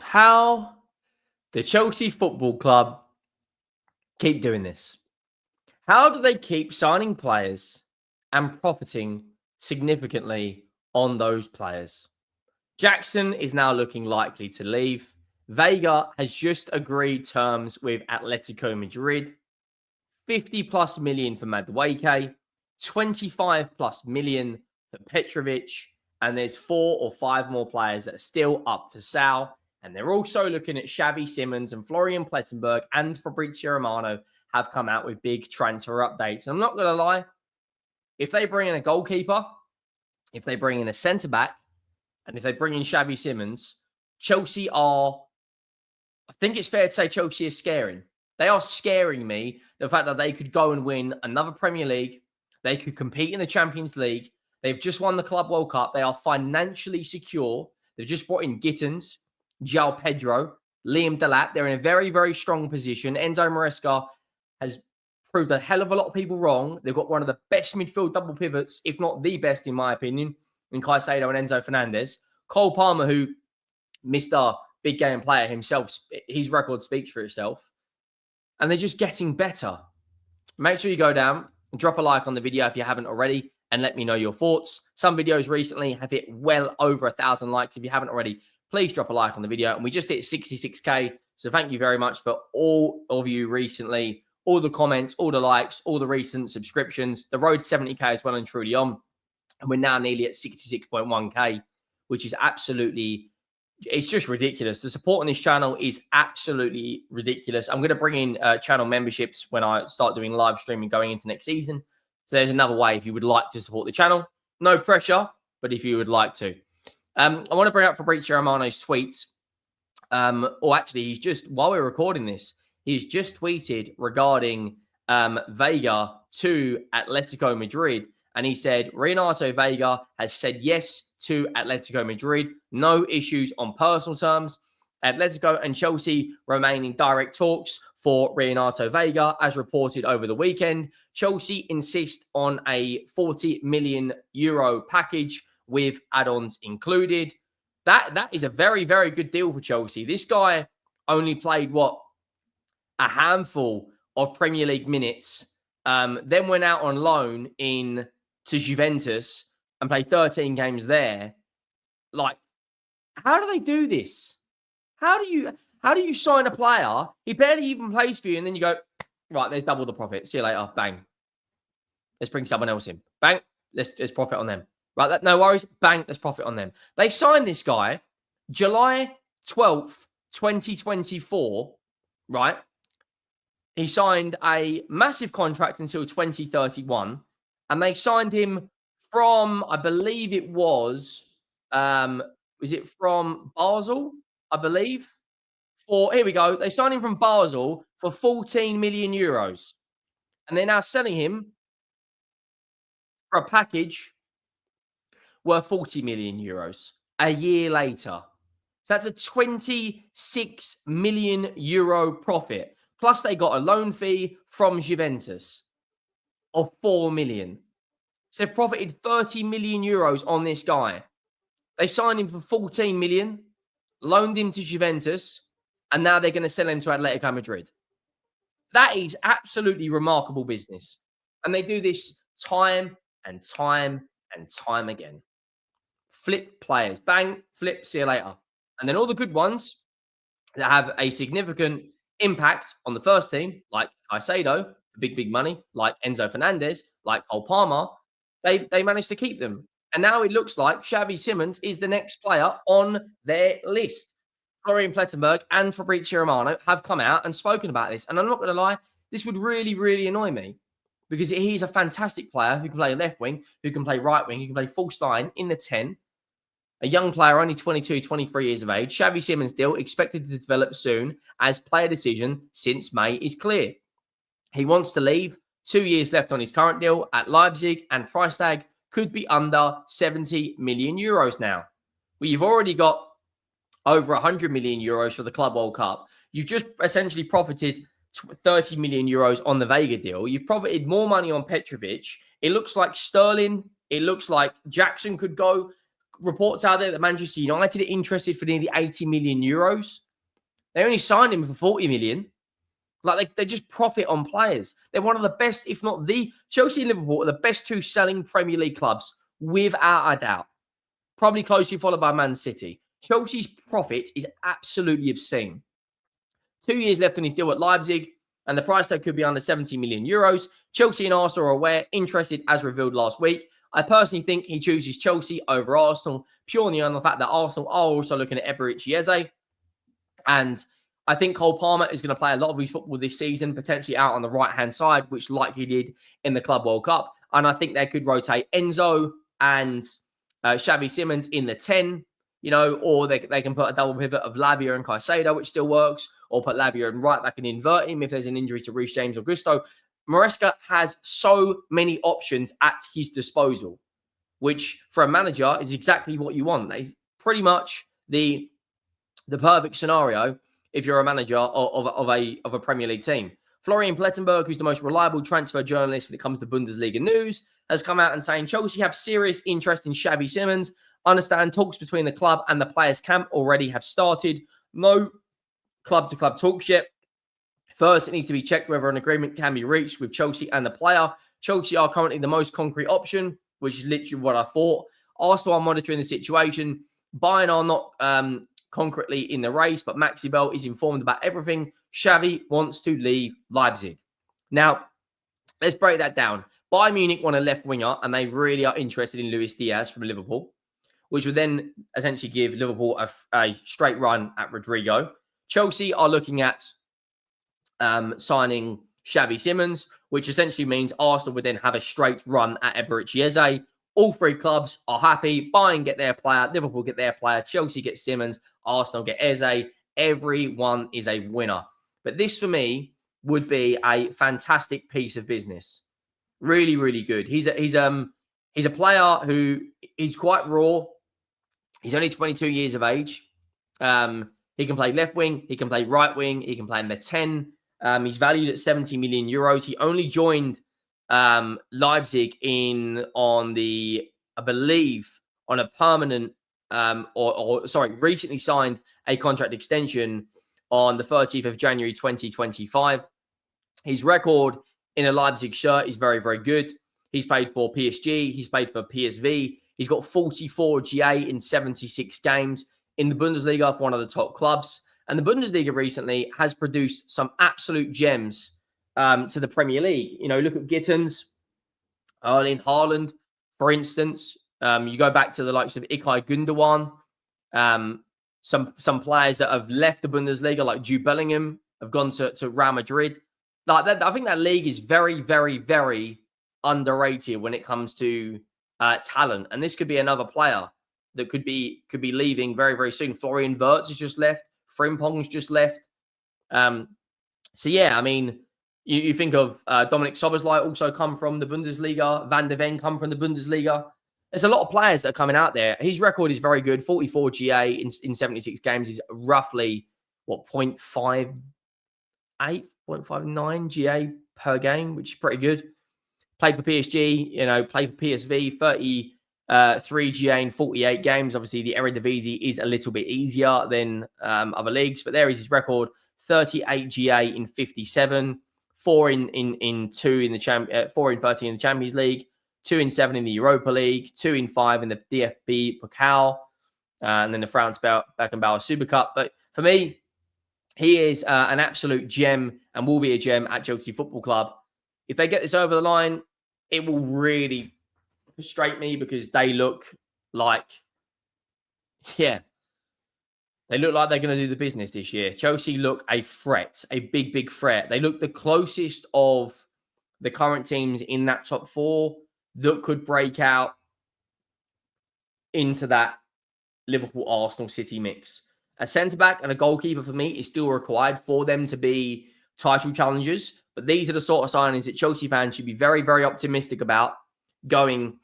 How the Chelsea Football Club keep doing this? How do they keep signing players and profiting significantly on those players? Jackson is now looking likely to leave. Veiga has just agreed terms with Atletico Madrid. 50 plus million for Madueke, 25 plus million for Petrovic, and there's 4 or 5 more players that are still up for sale. And they're also looking at Xavi Simons and Florian Plettenberg and Fabrizio Romano have come out with big transfer updates. And I'm not going to lie, if they bring in a goalkeeper, if they bring in a centre back, and if they bring in Xavi Simons, Chelsea are, I think it's fair to say Chelsea is scaring. They are scaring me, the fact that they could go and win another Premier League. They could compete in the Champions League. They've just won the Club World Cup. They are financially secure. They've just brought in Gittins, João Pedro, Liam Delap. They're in a very, very strong position. Enzo Maresca has proved a hell of a lot of people wrong. They've got one of the best midfield double pivots, if not the best, in my opinion, in Caicedo and Enzo Fernandez. Cole Palmer, who Mr. Big Game Player himself, his record speaks for itself. And they're just getting better. Make sure you go down and drop a like on the video if you haven't already and let me know your thoughts. Some videos recently have hit well over 1,000 likes. If you haven't already, please drop a like on the video. And we just hit 66K. So thank you very much for all of you recently, all the comments, all the likes, all the recent subscriptions. The road to 70K is well and truly on. And we're now nearly at 66.1K, which is absolutely, it's just ridiculous. The support on this channel is absolutely ridiculous. I'm going to bring in channel memberships when I start doing live streaming going into next season. So there's another way if you would like to support the channel. No pressure, but if you would like to. I want to bring up Fabrizio Romano's tweets. Or actually, he's just, while we're recording this, he's just tweeted regarding Veiga to Atletico Madrid. And he said, Renato Veiga has said yes to Atletico Madrid. No issues on personal terms. Atletico and Chelsea remain in direct talks for Renato Veiga, as reported over the weekend. Chelsea insist on a 40 million euro package with add-ons included. That is a very, very good deal for Chelsea. This guy only played, a handful of Premier League minutes, then went out on loan to Juventus and played 13 games there. Like, how do they do this? How do you sign a player? He barely even plays for you, and then you go, right, there's double the profit. See you later. Bang. Let's bring someone else in. Bang. Let's profit on them. Right, no worries. Bang. Let's profit on them. They signed this guy July 12th, 2024, right? He signed a massive contract until 2031, and they signed him from, I believe it was it from Basel? I believe. Here we go. They signed him from Basel for 14 million euros. And they're now selling him for a package worth 40 million euros a year later. So that's a 26 million euro profit. Plus they got a loan fee from Juventus of 4 million. So they've profited 30 million euros on this guy. They signed him for 14 million, loaned him to Juventus, and now they're going to sell him to Atletico Madrid. That is absolutely remarkable business. And they do this time and time and time again. Flip players. Bang, flip, see you later. And then all the good ones that have a significant impact on the first team, like Caicedo, big money, like Enzo Fernandez, like Cole Palmer, they managed to keep them. And now it looks like Xavi Simons is the next player on their list. Florian Plettenberg and Fabrizio Romano have come out and spoken about this. And I'm not going to lie, this would really, really annoy me because he's a fantastic player who can play left wing, who can play right wing, who can play full line in the 10. A young player, only 22, 23 years of age. Xavi Simons deal expected to develop soon as player decision since May is clear. He wants to leave. 2 years left on his current deal at Leipzig, and price tag could be under 70 million euros now. Well, you've already got over 100 million euros for the Club World Cup. You've just essentially profited 30 million euros on the Veiga deal. You've profited more money on Petrovic. It looks like Sterling, it looks like Jackson could go. reports out there that Manchester United are interested for nearly 80 million euros. They only signed him for 40 million. Like they just profit on players. They're one of the best, if not the Chelsea and Liverpool are the best two selling Premier League clubs without a doubt. Probably closely followed by Man City. Chelsea's profit is absolutely obscene. 2 years left on his deal at Leipzig, and the price tag could be under 70 million euros. Chelsea and Arsenal are aware, interested as revealed last week. I personally think he chooses Chelsea over Arsenal, purely on the fact that Arsenal are also looking at Eberechi Eze. And I think Cole Palmer is going to play a lot of his football this season, potentially out on the right-hand side, which likely did in the Club World Cup. And I think they could rotate Enzo and Xavi Simons in the 10, or they can put a double pivot of Lavia and Caicedo, which still works, or put Lavia and right back and invert him if there's an injury to Reece James or Gusto. Maresca has so many options at his disposal, which for a manager is exactly what you want. That is pretty much the perfect scenario if you're a manager of a Premier League team. Florian Plettenberg, who's the most reliable transfer journalist when it comes to Bundesliga news, has come out and saying Chelsea have serious interest in Xavi Simons. Understand talks between the club and the players' camp already have started. No club-to-club talks yet. First, it needs to be checked whether an agreement can be reached with Chelsea and the player. Chelsea are currently the most concrete option, which is literally what I thought. Arsenal are monitoring the situation. Bayern are not concretely in the race, but Maxi Bell is informed about everything. Xavi wants to leave Leipzig. Now, let's break that down. Bayern Munich want a left winger, and they really are interested in Luis Diaz from Liverpool, which would then essentially give Liverpool a straight run at Rodrigo. Chelsea are looking at signing Xavi Simons, which essentially means Arsenal would then have a straight run at Eberechi Eze. All three clubs are happy. Bayern get their player, Liverpool get their player, Chelsea get Simmons, Arsenal get Eze. Everyone is a winner. But this, for me, would be a fantastic piece of business. Really, really good. He's a player who is quite raw. He's only 22 years of age. He can play left wing. He can play right wing. He can play in the 10. He's valued at 70 million euros. He only joined Leipzig I believe, on a permanent, recently signed a contract extension on the 30th of January 2025. His record in a Leipzig shirt is very, very good. He's played for PSG. He's played for PSV. He's got 44 GA in 76 games in the Bundesliga for one of the top clubs. And the Bundesliga recently has produced some absolute gems to the Premier League. Look at Gittins, Erling Haaland, for instance. You go back to the likes of Ilkay Gundogan. Some players that have left the Bundesliga, like Jude Bellingham, have gone to Real Madrid. I think that league is very, very, very underrated when it comes to talent. And this could be another player that could be leaving very, very soon. Florian Wirtz has just left. Frimpong's just left. You think of Dominic Szoboszlai also come from the Bundesliga. Van der Ven come from the Bundesliga. There's a lot of players that are coming out there. His record is very good. 44 GA in 76 games is roughly, 0.58, 0.59 GA per game, which is pretty good. Played for PSG, played for PSV, 33 GA in 48 games. Obviously, the Eredivisie is a little bit easier than other leagues, but there is his record: 38 GA in 57, 4 in 2 in the 4 in 13 in the Champions League, 2 in 7 in the Europa League, 2 in 5 in the DFB Pokal, and then the France Beckenbauer Super Cup. But for me, he is an absolute gem and will be a gem at Chelsea Football Club. If they get this over the line, it will really frustrate me because they look like, they look like they're going to do the business this year. Chelsea look a threat, a big, big threat. They look the closest of the current teams in that top 4 that could break out into that Liverpool, Arsenal, City mix. A centre-back and a goalkeeper for me is still required for them to be title challengers. But these are the sort of signings that Chelsea fans should be very, very optimistic about going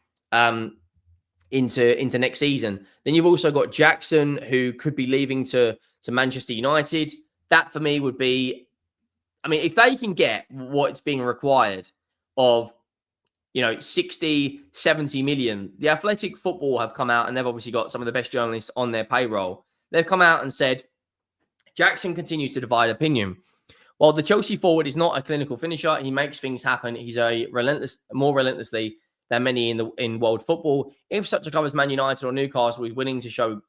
into next season. Then you've also got Jackson, who could be leaving to Manchester United. That for me would be, if they can get what's being required of, 60, 70 million. The Athletic Football have come out, and they've obviously got some of the best journalists on their payroll. They've come out and said, Jackson continues to divide opinion. While the Chelsea forward is not a clinical finisher, he makes things happen. He's more relentlessly than many in world football. If such a club as Man United or Newcastle is willing to show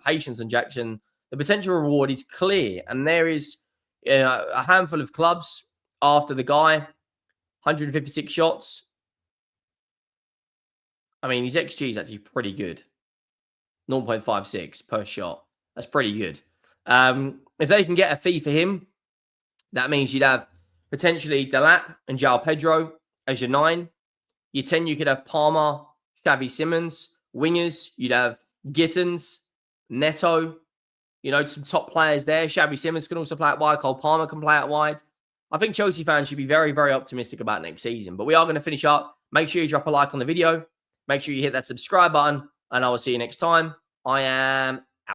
patience on Jackson, the potential reward is clear. And there is a handful of clubs after the guy, 156 shots. I mean, his XG is actually pretty good. 0.56 per shot. That's pretty good. If they can get a fee for him, that means you'd have potentially Delap and João Pedro as your 9. Your 10, you could have Palmer, Xavi Simons. Wingers, you'd have Gittins, Neto. Some top players there. Xavi Simons can also play out wide. Cole Palmer can play out wide. I think Chelsea fans should be very, very optimistic about next season. But we are going to finish up. Make sure you drop a like on the video. Make sure you hit that subscribe button. And I will see you next time. I am